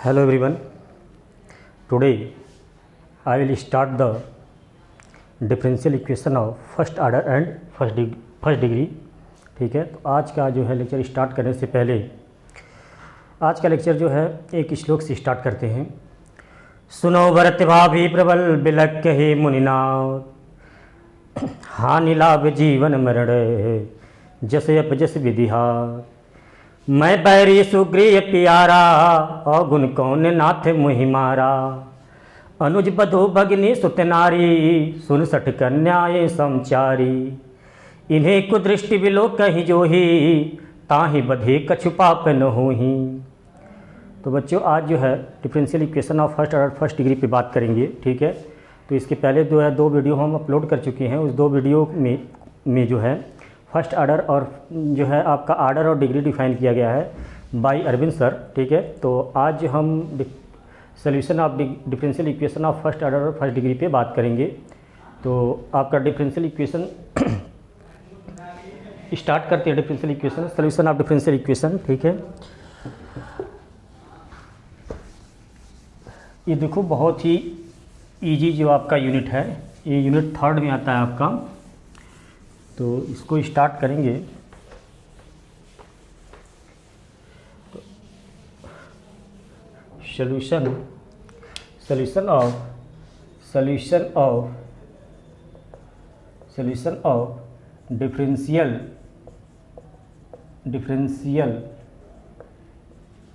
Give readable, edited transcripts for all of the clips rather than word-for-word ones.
Hello everyone. Today I will start the differential equation of first order and first degree. ठीक है, तो आज का जो है लेक्चर स्टार्ट करने से पहले आज का लेक्चर जो है एक श्लोक से स्टार्ट करते हैं। सुनो भरत भाभी प्रबल बिलक कहे मुनिनाथ, हानि लाभ जीवन मरण जस अपजस विधिहा। मैं बैरी सुग्रीव प्यारा और गुण कौन नाथ मुहि मारा। अनुज बधु भगिनी सुत नारी सुन सठ कन्याए समचारी। इन्हें कुदृष्टि बिलो कहीं जो ही ताहि बधे कछु पाप न होही। तो बच्चों आज जो है differential equation of first order first degree पे बात करेंगे। ठीक है, तो इसके पहले दो वीडियो हम अपलोड कर चुके हैं। उस दो वीडियो में जो है फर्स्ट ऑर्डर और जो है आपका ऑर्डर और डिग्री डिफाइन किया गया है बाय अरविंद सर। ठीक है, तो आज हम solution of differential equation of first order और फर्स्ट डिग्री पे बात करेंगे। तो आपका डिफरेंशियल इक्वेशन स्टार्ट करते हैं। Differential equation, solution of differential equation. ठीक है, ये देखो बहुत ही इजी जो आपका यूनिट है, ये यूनिट थर्ड में आता है आपका। तो इसको स्टार्ट करेंगे। तो solution of differential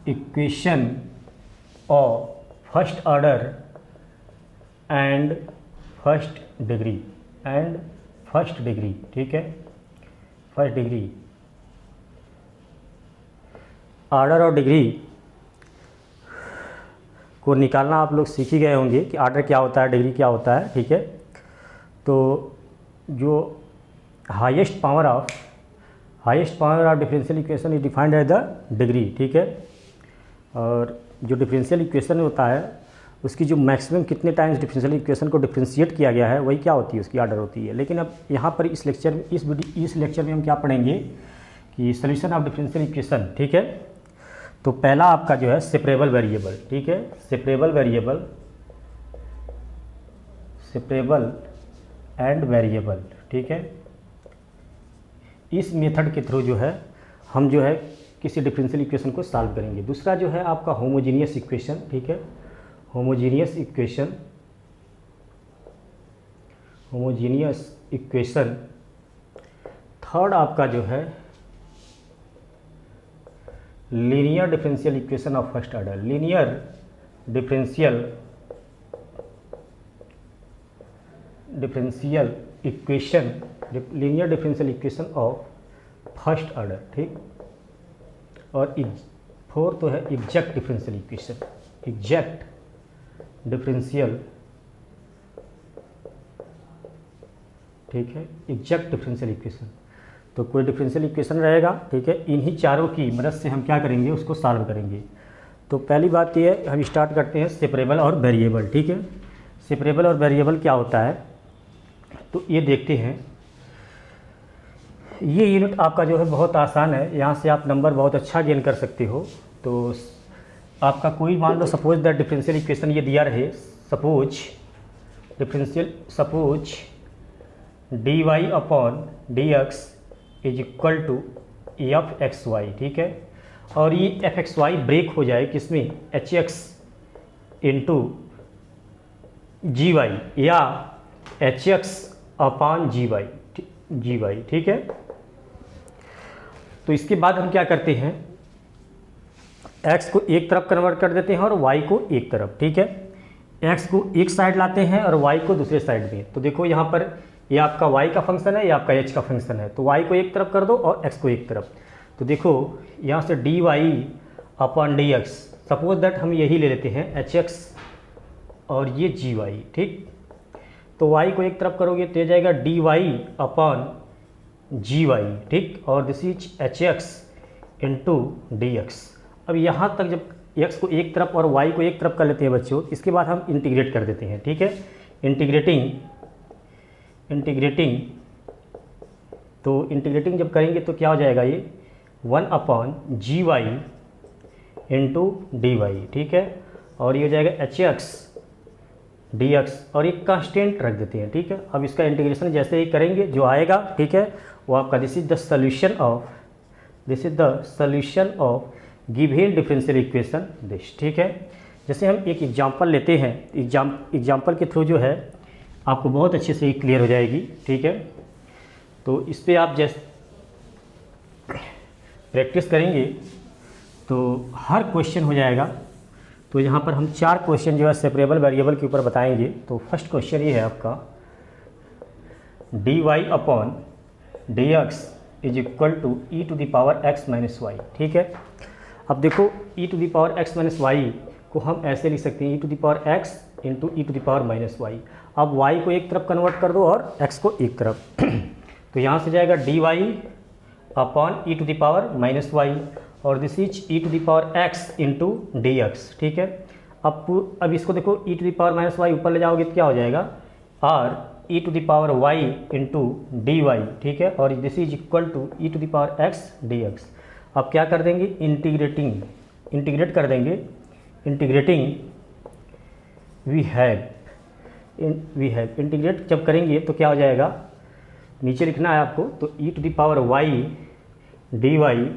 equation of first order and first degree. ठीक है, फर्स्ट डिग्री ऑर्डर और डिग्री को निकालना आप लोग सीख ही गए होंगे कि ऑर्डर क्या होता है, डिग्री क्या होता है। ठीक है, तो जो highest power of differential equation is defined as the degree. ठीक है, और जो डिफरेंशियल इक्वेशन होता है उसकी जो मैक्सिमम कितने टाइम्स डिफरेंशियल इक्वेशन को डिफरेंशिएट किया गया है वही क्या होती है, उसकी ऑर्डर होती है। लेकिन अब यहाँ पर इस लेक्चर में हम क्या पढ़ेंगे कि सोल्यूशन ऑफ डिफरेंशियल इक्वेशन। ठीक है, तो पहला आपका जो है सेपरेबल वेरिएबल। ठीक है, सेपरेबल एंड वेरिएबल। ठीक है, इस मेथड के थ्रू जो है हम जो है किसी डिफरेंशियल इक्वेशन को सॉल्व करेंगे। दूसरा जो है आपका होमोजीनियस इक्वेशन। ठीक है, होमोजीनियस इक्वेशन। थर्ड आपका जो है linear differential equation of first order. Linear differential equation of first order. ठीक, और फोर्थ तो है एग्जैक्ट डिफरेंशियल इक्वेशन। ठीक है, एग्जैक्ट डिफरेंशियल इक्वेशन। तो कोई डिफरेंशियल इक्वेशन रहेगा, ठीक है, इन्हीं चारों की मदद से हम क्या करेंगे, उसको सॉल्व करेंगे। तो पहली बात ये है, हम स्टार्ट करते हैं सेपरेबल और वेरिएबल। ठीक है, सेपरेबल और वेरिएबल क्या होता है तो ये देखते हैं। ये यूनिट आपका जो है बहुत आसान है, यहाँ से आप नंबर बहुत अच्छा गेन कर सकते हो। तो आपका कोई मान लो सपोज दैट डिफरेंशियल इक्वेशन ये दिया रहे, suppose dy upon dx is equal to fxy। ठीक है, और ये fxy ब्रेक हो जाए किसमें, hx इंटू gy या hx अपॉन gy। ठीक है, तो इसके बाद हम क्या करते हैं, x को एक तरफ कन्वर्ट कर देते हैं और y को एक तरफ। ठीक है, x को एक साइड लाते हैं और y को दूसरे साइड में। तो देखो यहाँ पर ये आपका y का फंक्शन है, ये आपका h का फंक्शन है। तो y को एक तरफ कर दो और x को एक तरफ। तो देखो यहाँ से dy upon dx, suppose that हम यही ले लेते हैं hx और ये gy। ठीक, तो y को एक तरफ करोगे तो ये जाएगा dy अपॉन gy। ठीक, और this is hx into dx। अब यहाँ तक जब x को एक तरफ और y को एक तरफ कर लेते हैं बच्चों, इसके बाद हम इंटीग्रेट कर देते हैं। ठीक है, इंटीग्रेटिंग तो इंटीग्रेटिंग जब करेंगे तो क्या हो जाएगा, ये 1 upon gy into d y, ठीक है। और ये हो जाएगा एच एक्स डी एक्स, और एक कांस्टेंट रख देते हैं, ठीक है। अब इसका इंटीग्रेशन जैसे ही करेंगे जो आएगा, ठीक है, वो आपका this is the solution of given differential equation this, ठीक है। जैसे हम एक एग्जांपल लेते हैं, एग्जांपल के थ्रू जो है आपको बहुत अच्छे से क्लियर हो जाएगी, ठीक है। तो इस पर आप जैसे प्रैक्टिस करेंगे तो हर क्वेश्चन हो जाएगा। तो यहाँ पर हम 4 क्वेश्चन जो है सेपरेबल वेरिएबल के ऊपर बताएंगे। तो फर्स्ट क्वेश्चन ये है आपका D Y upon D x is equal to E to the power X minus Y, ठीक है। अब देखो ई to the power X minus Y को हम ऐसे लिख सकते हैं, E to the power x into E to the power minus Y. अब वाई को एक तरफ कन्वर्ट कर दो और एक्स को एक तरफ तो यहाँ से जाएगा d Y upon e to the power minus y, और this is e to the power x into d x, ठीक है। अब इसको देखो ई to the power minus y ऊपर ले जाओगे तो क्या हो जाएगा, are e to the power y into d y, ठीक है। और this is equal to E to the power x d x. अब क्या कर देंगे, इंटीग्रेट कर देंगे। इंटीग्रेटिंग वी हैव इंटीग्रेट जब करेंगे तो क्या हो जाएगा, नीचे लिखना है आपको, तो e to the power y d y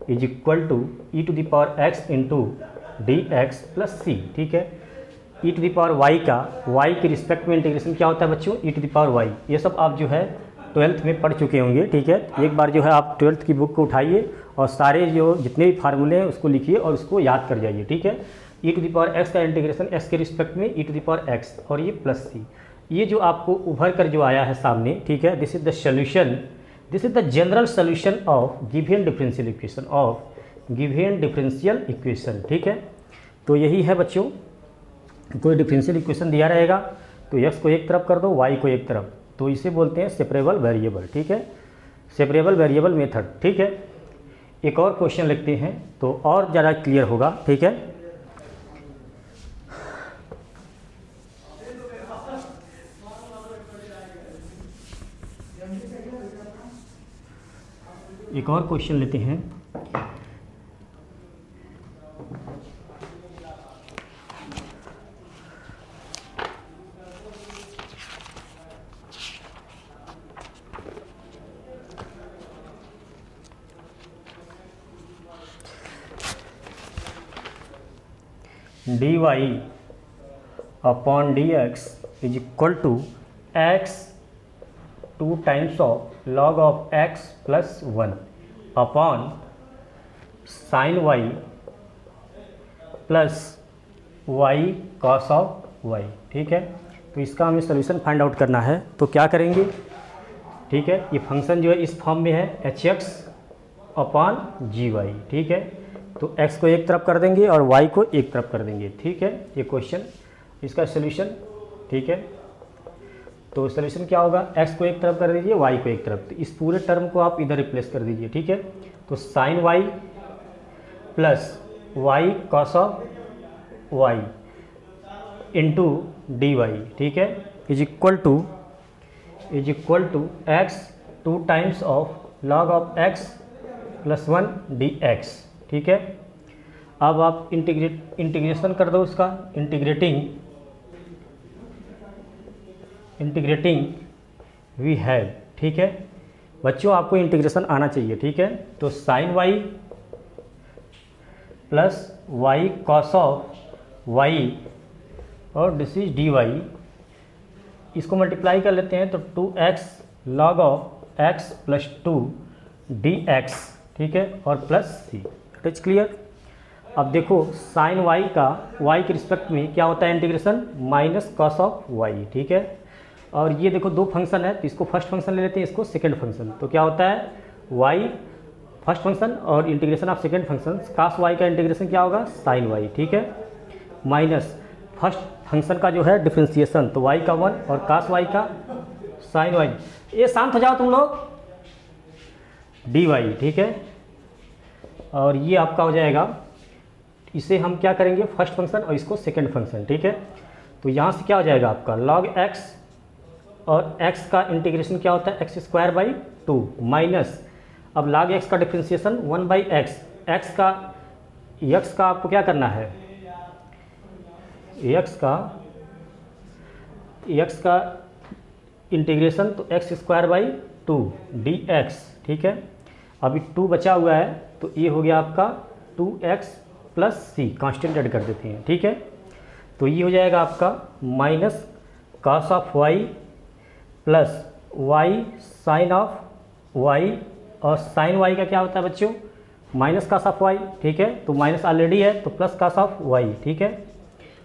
is equal to E to the power x into d x plus c, ठीक है। E to the power y का वाई के रिस्पेक्ट में इंटीग्रेशन क्या होता है बच्चों, e to the power y. ये सब आप जो है 12th में पढ़ चुके होंगे, ठीक है। एक बार जो है आप 12th की बुक को उठाइए और सारे जो जितने भी फार्मूले हैं उसको लिखिए और उसको याद कर जाइए, ठीक है। E to the power x का इंटीग्रेशन एक्स के रिस्पेक्ट में ई टू द पावर एक्स और ये प्लस सी। ये जो आपको उभर कर जो आया है सामने, ठीक है, this is the solution, this is the general solution of given differential equation, ठीक है। तो यही है बच्चों, कोई डिफरेंशियल इक्वेशन दिया रहेगा तो एक्स को एक तरफ कर दो, वाई को एक तरफ, तो इसे बोलते हैं सेपरेबल वेरिएबल, ठीक है, सेपरेबल वेरिएबल मेथड, ठीक है। एक और क्वेश्चन लिखते हैं तो और ज़्यादा क्लियर होगा, ठीक है। एक और क्वेश्चन लेते हैं, d Y upon D x is equal to x 2 times of log of x plus 1 upon sine y plus y cos of y, ठीक है। तो इसका हमें सोल्यूशन फाइंड आउट करना है, तो क्या करेंगे, ठीक है। ये फंक्शन जो है इस फॉर्म में है एच एक्स अपॉन जी वाई, ठीक है। तो x को एक तरफ कर देंगे और y को एक तरफ कर देंगे, ठीक है। ये क्वेश्चन, इसका सोल्यूशन, ठीक है। तो सोल्यूशन क्या होगा, x को एक तरफ कर दीजिए, y को एक तरफ, तो इस पूरे टर्म को आप इधर रिप्लेस कर दीजिए, ठीक है। तो sine y plus y cos of y into d y, ठीक है, is equal to x 2 times of log of x plus 1 d x, ठीक है। अब आप इंटीग्रेशन कर दो उसका, इंटीग्रेटिंग वी हैव, ठीक है। बच्चों आपको इंटीग्रेशन आना चाहिए, ठीक है। तो sine y plus y cos of y और दिस इज डी वाई, इसको मल्टीप्लाई कर लेते हैं तो 2x log of x plus 2 d x, ठीक है, और प्लस सी। It clear. अब देखो साइन वाई का वाई के रिस्पेक्ट में क्या होता है integration, minus cos of y, ठीक है। और ये देखो दो फंक्शन है तो इसको फर्स्ट फंक्शन ले लेते हैं, इसको सेकंड फंक्शन, तो क्या होता है वाई फर्स्ट फंक्शन और integration of second function, cos y का इंटीग्रेशन क्या होगा साइन वाई, ठीक है, माइनस फर्स्ट फंक्शन का जो है डिफ्रेंसिएशन, तो वाई का 1 और कास वाई का साइन वाई। ये शांत हो जाओ तुम लोग, डी वाई, ठीक है। और ये आपका हो जाएगा, इसे हम क्या करेंगे फर्स्ट फंक्शन और इसको सेकंड फंक्शन, ठीक है। तो यहाँ से क्या हो जाएगा आपका लॉग x और x का इंटीग्रेशन क्या होता है x² 2 माइनस, अब log x का डिफ्रेंसिएशन 1/x, x का एक्स का आपको क्या करना है, एक्स का इंटीग्रेशन तो x square by two D x, ठीक है। अभी 2 बचा हुआ है तो ये हो गया आपका 2x प्लस सी, कांस्टेंट ऐड कर देते हैं, ठीक है। तो ये हो जाएगा आपका minus cos of y plus y sine of y, और साइन वाई का क्या होता है बच्चों, माइनस कॉस ऑफ वाई, ठीक है। तो माइनस ऑलरेडी है तो प्लस कॉस ऑफ वाई, ठीक है।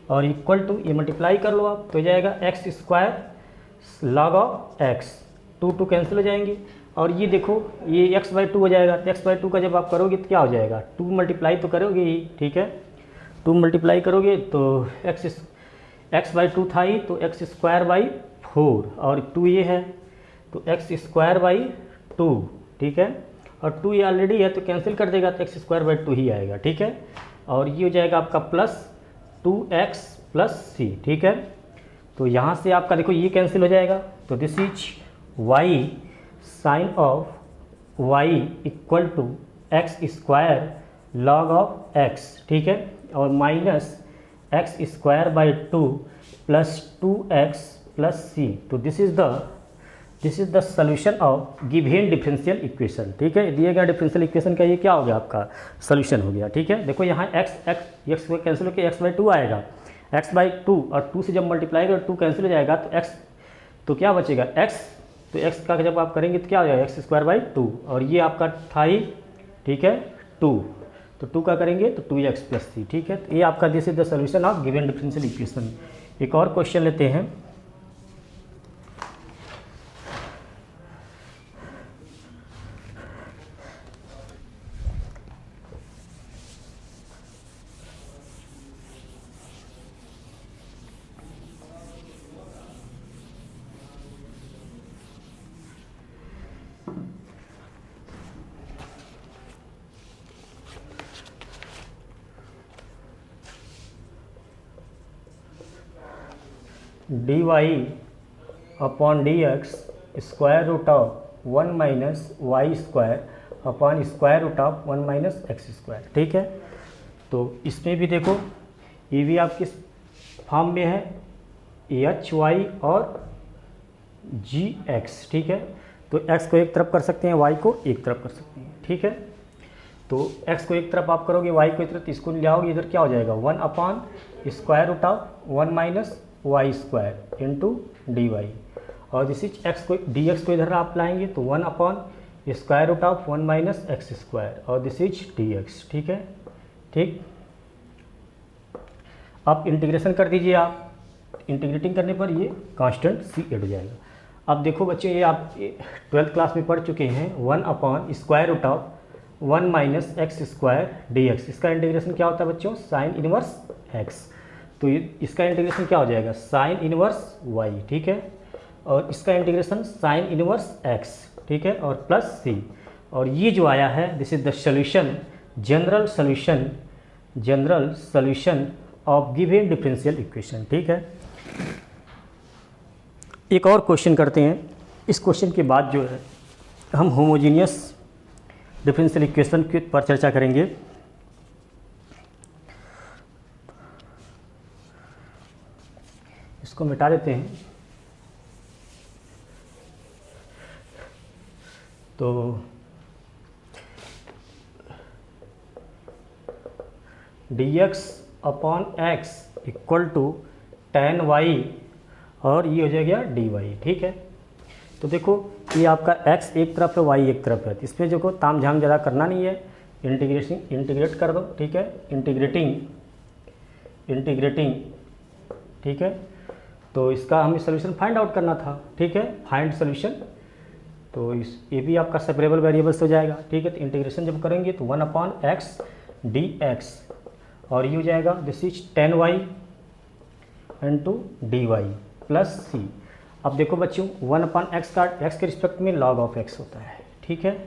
और इक्वल टू ये मल्टीप्लाई कर लो आप, तो हो जाएगा x square log of x, 2 cancel हो जाएंगे। और ये देखो ये x बाई 2 हो जाएगा, तो x बाई 2 का जब आप करोगे तो क्या हो जाएगा, 2 मल्टीप्लाई तो करोगे ही, ठीक है। 2 मल्टीप्लाई करोगे तो x बाई 2 था ही, तो एक्स स्क्वायर बाई 4 और 2 ये है तो एक्स स्क्वायर बाई 2, ठीक है। और 2 ये ऑलरेडी है तो कैंसिल कर देगा तो एक्स स्क्वायर बाई 2 ही आएगा, ठीक है। और ये हो जाएगा आपका प्लस 2x प्लस सी, ठीक है। तो यहाँ से आपका देखो ये कैंसिल हो जाएगा, तो this is y sine of y equal to x square log of x, ठीक है। और minus x square by 2 plus 2x plus c, तो this is the solution of given differential equation, ठीक है। दिए गया डिफरेंशियल इक्वेशन का ये क्या हो गया, आपका सोल्यूशन हो गया, ठीक है। देखो यहाँ एक्स कैंसिल होकर एक्स बाई 2 आएगा, एक्स बाई 2 और 2 से जब मल्टीप्लाई करो 2 कैंसिल हो जाएगा तो एक्स, तो क्या बचेगा एक्स, तो एक्स का जब आप करेंगे तो क्या हो जाएगा एक्स स्क्वायर बाई 2, और ये आपका था ही, ठीक है 2, तो 2 का करेंगे तो 2x प्लस सी, ठीक है। तो ये आपका this is the solution of given differential equation. एक और क्वेश्चन लेते हैं, dy upon D x square root of 1 minus y square upon square root of 1 minus x square, ठीक है। तो इसमें भी देखो ये भी आप किस फॉर्म में है, एच वाई और जी एक्स, ठीक है। तो x को एक तरफ कर सकते हैं, y को एक तरफ कर सकते हैं, ठीक है। तो x को एक तरफ आप करोगे, y को एक तरफ, इसको ले आओगे इधर, क्या हो जाएगा 1 upon square root of 1 minus y square into d y, और दिस इज एक्स को डी एक्स को इधर आप लाएंगे तो 1 upon square root of 1 minus x square, और दिस इज डी एक्स, ठीक है, ठीक। अब इंटीग्रेशन कर दीजिए आप, इंटीग्रेटिंग करने पर ये कांस्टेंट सी एड हो जाएगा। अब देखो बच्चों ये आप 12th क्लास में पढ़ चुके हैं, 1 upon square root of 1 minus x square d x, इसका इंटीग्रेशन क्या होता है बच्चों, साइन इनवर्स एक्स, तो इसका इंटीग्रेशन क्या हो जाएगा साइन इनवर्स वाई, ठीक है। और इसका इंटीग्रेशन साइन इनवर्स एक्स, ठीक है, और प्लस सी, और ये जो आया है this is the solution, general solution of given differential equation, ठीक है। एक और क्वेश्चन करते हैं, इस क्वेश्चन के बाद जो है हम होमोजीनियस डिफरेंशियल इक्वेशन के पर चर्चा करेंगे। इसको मिटा देते हैं, तो dx upon x equal to tan y, और ये हो जाएगा dy, ठीक है। तो देखो ये आपका x एक तरफ है, y एक तरफ है, इसमें जो को ताम झाम ज़्यादा करना नहीं है, इंटीग्रेट कर दो, ठीक है, इंटीग्रेटिंग, ठीक है। तो इसका हमें सोल्यूशन फाइंड आउट करना था, ठीक है, फाइंड सोल्यूशन, तो ये भी आपका सेपरेबल वेरिएबल्स हो जाएगा, ठीक है। तो इंटीग्रेशन जब करेंगे तो 1 अपॉन एक्स डी एक्स, और ये हो जाएगा this is tan y into d y plus c. अब देखो बच्चों 1 अपॉन एक्स का एक्स के रिस्पेक्ट में log ऑफ एक्स होता है, ठीक है।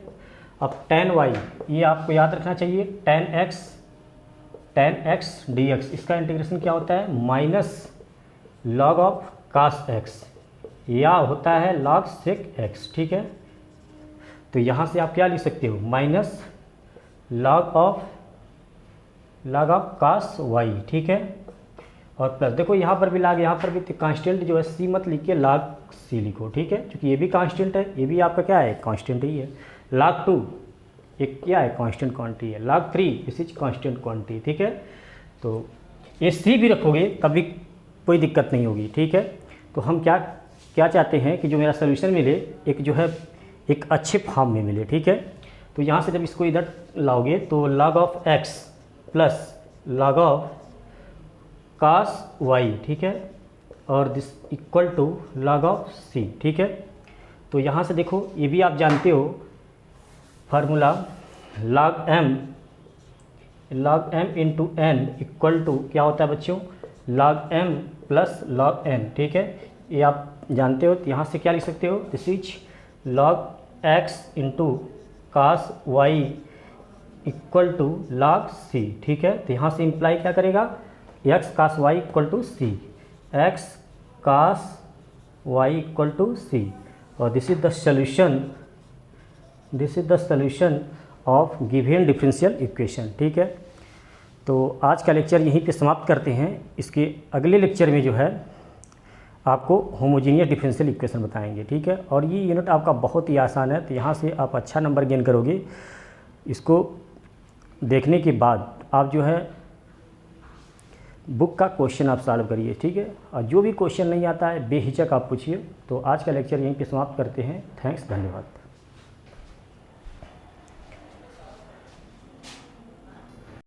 अब tan y ये आपको याद रखना चाहिए, tan x dx, इसका इंटीग्रेशन क्या होता है minus log of cos x, या होता है log sec x, ठीक है। तो यहाँ से आप क्या लिख सकते हो minus log of log of cos y, ठीक है। और प्लस देखो यहाँ पर भी log, यहाँ पर भी कांस्टेंट जो है c मत लिख के log c लिखो, ठीक है, क्योंकि ये भी कांस्टेंट है, ये भी आपका क्या है, कांस्टेंट ही है। log 2 एक क्या है, कांस्टेंट क्वांटिटी है। log 3 this is constant quantity, ठीक है। तो ये c भी रखोगे तभी कोई दिक्कत नहीं होगी, ठीक है। तो हम क्या क्या चाहते हैं कि जो मेरा सोल्यूशन मिले एक जो है एक अच्छे फॉर्म में मिले, ठीक है। तो यहाँ से जब इसको इधर लाओगे तो log of x plus log of cos y, ठीक है, और this equal to log of c, ठीक है। तो यहाँ से देखो ये भी आप जानते हो formula log m into n equal to क्या होता है बच्चों, log m plus log n, ठीक है, ये आप जानते हो। तो यहाँ से क्या लिख सकते हो, this is log x into cos y equal to log c, ठीक है। तो यहाँ से इम्प्लाई क्या करेगा, x cos y equal to c, x cos y equal to c, और this is the solution of given differential equation, ठीक है। तो आज का लेक्चर यहीं पे समाप्त करते हैं। इसके अगले लेक्चर में जो है आपको होमोजीनियस डिफरेंशियल इक्वेशन बताएंगे, ठीक है। और ये यूनिट आपका बहुत ही आसान है, तो यहाँ से आप अच्छा नंबर गेन करोगे। इसको देखने के बाद आप जो है बुक का क्वेश्चन आप सॉल्व करिए, ठीक है। और जो भी क्वेश्चन नहीं आता है बेहिचक आप पूछिए। तो आज का लेक्चर यहीं पे समाप्त करते हैं। थैंक्स, धन्यवाद।